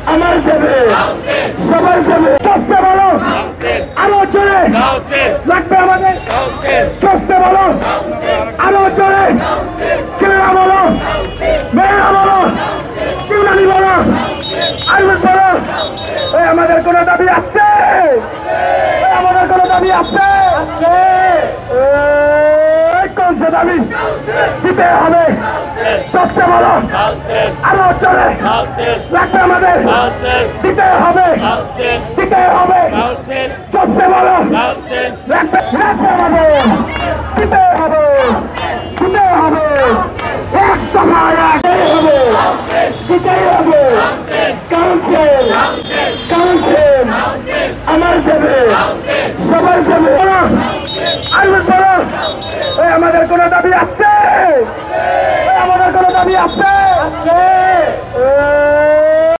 আমার দেবে সবাই দেবে চলতে বলো আরো জোরে লাগবে আমাদের চলতে বলো আরো জোরে ছেলেরা বলো মেয়েরা বলো কিউনানি বলো আইন বলো আমাদের কোনো দাবি আছে আমাদের কোনো দাবি আছে কোন সে দাবি দিতে হবে চলতে বলো আরো চলে লাগবে আমাদের দিতে হবে চলতে বলো লাগবে আমাদের দিতে হবে এক সময় দিতেই হবে কাউন্সিল আমার দেবে সবাই দেবে আইন বলো আমাদের কোনো দাবি আছে আমাদের কোনো দাবি আছে